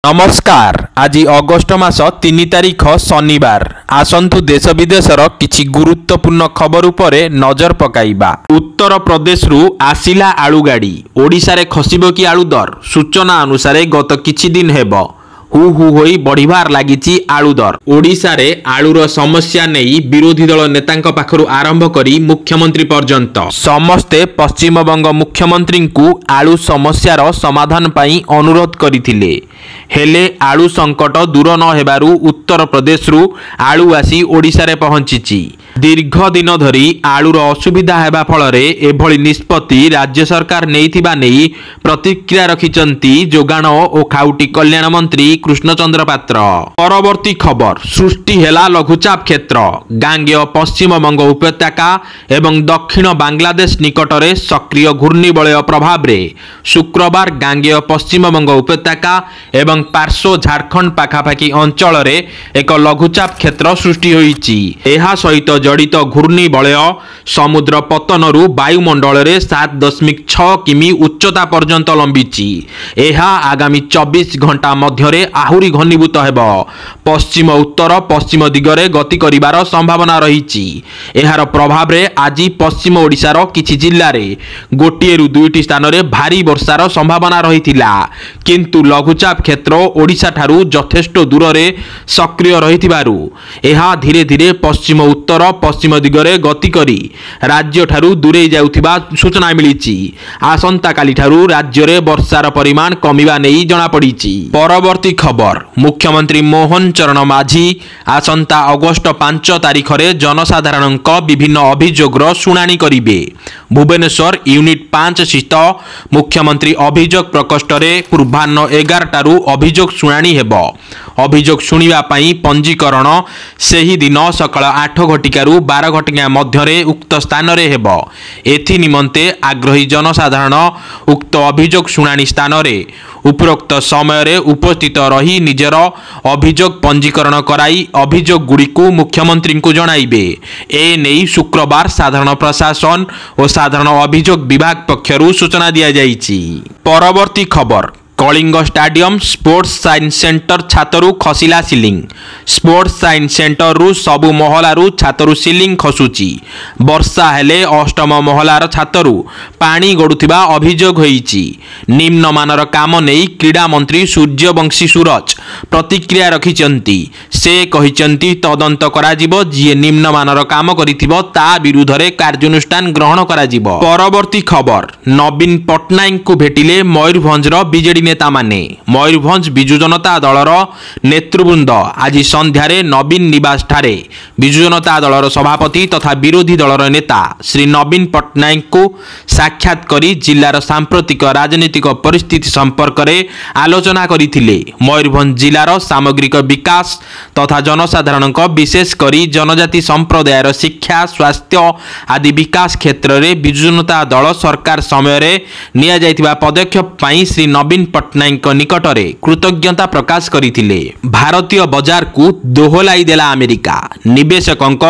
नमस्कार। आज अगस्ट मास 3 तारिख शनिवार। आसंतु देश विदेशर किछि गुरुत्वपूर्ण खबर उपरे नजर पकाइबा। उत्तर प्रदेश रु आसिला आलू गाड़ी ओडिशा रे खसिबो कि आलू दर। सूचना अनुसार गत किछि दिन हेबो हु हु होई बढ़िबार लागिछि आलू दर। ओडिशा रे आलूर समस्या नेई विरोधी दल नेतांक पाखरु आरंभ करी मुख्यमंत्री पर्यंत समस्ते पश्चिम बंग मुख्यमंत्री को आलू समस्यार समाधान पाई अनुरोध करिथिले। हेले आलू संकट दूर न हेबारु उत्तर प्रदेश रु आलू आसी ओडिशा रे पहुंचिछि। दीर्घ दिन धरी आलूर असुविधा हेबा फलरे एभली निष्पत्ति राज्य सरकार नेइथिबा नेई प्रतिक्रिया रखिचंती जोगाण ओ खाउटी कल्याण मंत्री कृष्णचंद्र पात्र। परवर्ती खबर सृष्टि हेला लघुचाप क्षेत्र। गांगेय पश्चिम बंग उपत्यका एवं दक्षिण बांग्लादेश निकटरे सक्रिय घूर्णिबलय प्रभाव रे शुक्रवार गांगेय पश्चिम बंग उपत्यका एवं पार्श्व झारखंड पाखापाखि अंचल रे एक लघुचाप क्षेत्र सृष्टि होईछि। एहा सहित जड़ित घूर्णिबलय समुद्र पतनरु वायुमंडल रे 7.6 किमी उच्चता पर्यंत लंबिछि। एहा आगामी 24 घंटा मध्यरे आहुरी घनीभूत हेब पश्चिम उत्तर पश्चिम दिगरे गति करिवार संभावना रहिछि। एहार प्रभाव रे आज पश्चिम ओडिशार किछि जिल्ला रे गोटिए रु दुईटी स्थान रे भारी वर्षार संभावना रहिथिला, किंतु लघुचाप क्षेत्र ओडिशा ठारू यथेष्ट दूर रे सक्रिय रहिथिबारु एहा धीरे धीरे पश्चिम उत्तर पश्चिम दिगरे गति करी राज्य ठारू दूरे जाउथिबा सूचना मिलिछि। आसंता काली ठारू राज्य रे वर्षार परिमाण कमिबा नेई जणा पड़िछि। परवर्ती खबर मुख्यमंत्री मोहन चरण माझी आसंता अगस्ट 5 तारिख रे जनसाधारणक विभिन्न अभियोगर शुणाणी करिवे। भुवनेश्वर यूनिट 5 स्थित मुख्यमंत्री अभियोग प्रकोष्ठ रे पूर्वाह्न 11 टारू अभियोग शुणाणी हेबो। अभियोग शुणिबा पई पंजीकरण सेही दिन सकाळ 8 घटिकारु 12 घटिका मध्यरे उक्त स्थान रे हेबो। एथि निमंते आग्रही जनसाधारण उक्त अभियोग शुणाणी स्थान रे उपरोक्त समय रे उपस्थित रही निजर अभियोग पंजीकरण कराई अभियोग गुड़िकु मुख्यमंत्री को जणाइबे। ए नेई शुक्रवार साधारण प्रशासन और साधारण अभियोग विभाग पक्षरु सूचना दिया जाइछि। परवर्ती खबर Kalinga stadium sports science centre छातरु खसिला सिलिंग। स्पोर्ट्स साइंस सेंटर रु सबु महलारु छातरु सिलिंग खसुची। वर्षा हेले अष्टम महलार छातरु पानी गडुथिबा अभियोग होईची। निम्न मानर काम नेई क्रीडा मंत्री सूर्यवंशी सूरज प्रतिक्रिया रखिचंती। से कहिचंती तदंत कराजिबो, जे निम्न मानर काम करिथिबो ता विरुद्ध रे कार्यानुष्ठान ग्रहण कराजिबो। परवर्ती खबर नवीन पटनायक को भेटिले मयूरभंजर बीजेडी नेता माने। मयूरभंज बिजु जनता दलर नेतृवृंद आज संध्यारे नवीन निवास ठारे बिजु जनता दलर सभापति तथा विरोधी दलर नेता श्री नवीन पटनायक को साक्षात करी जिल्लार सांप्रतिक राजनीतिक परिस्थिति संपर्क रे आलोचना करिथिले। मयूरभंज जिल्लार सामग्रिक विकास तथा जनसाधारणक विशेष करी जनजाति संप्रदायर शिक्षा स्वास्थ्य आदि विकास क्षेत्र रे बिजु जनता दल सरकार समय रे निया जायतिबा पदक्षेप पई श्री नवीन पटनायक निकट रे कृतज्ञता प्रकाश करिथिले। भारतीय बाजार को दोहलाई देला अमेरिका। निवेशकंक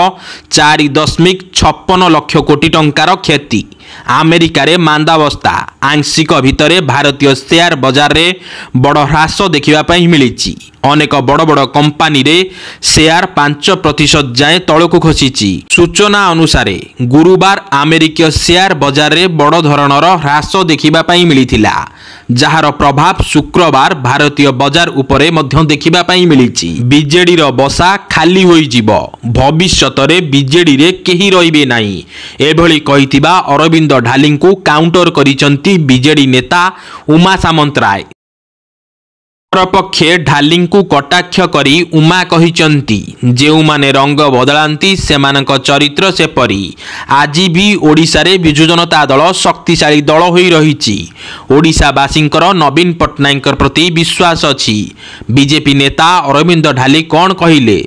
4.56 लाख कोटी टंकार क्षति। अमेरिका रे मांदावस्था आंशिक भितरे भारतीय शेयर बाजार रे बड़ ह्रास देखिबा पई मिलिछि। अनेक बड़ बड़ कंपानी रे शेयर 5% जाए तळकु खसिछि। सूचना अनुसार गुरुवार अमेरिकीय शेयर बाजार रे बड़ धरणर ह्रास देखिबा पई मिलिथिला, जहार प्रभाव शुक्रवार भारतीय बाजार उपरे मध्य देखिबा पई मिलिछि। बीजेडी रो बसा खाली होई जिवो, भविष्यत रे बीजेडी रे केही रहिबे नाही एभली कहिथिबा अरविंद ढाली को काउंटर करिचंती बीजेडी नेता उमा सामंतराय। पक्षे ढाली को कटाक्ष करी उमा कहिचंती जेउ माने रंग बदलांती सेमानक चरित्र सेपरी आज भी ओडिशा रे बिजु जनता दल शक्तिशाली दल होई रहिछि। ओडिशावासींकर नवीन पटनायक प्रति विश्वास अछि। बीजेपी नेता अरविंद ढाली कोन कहिले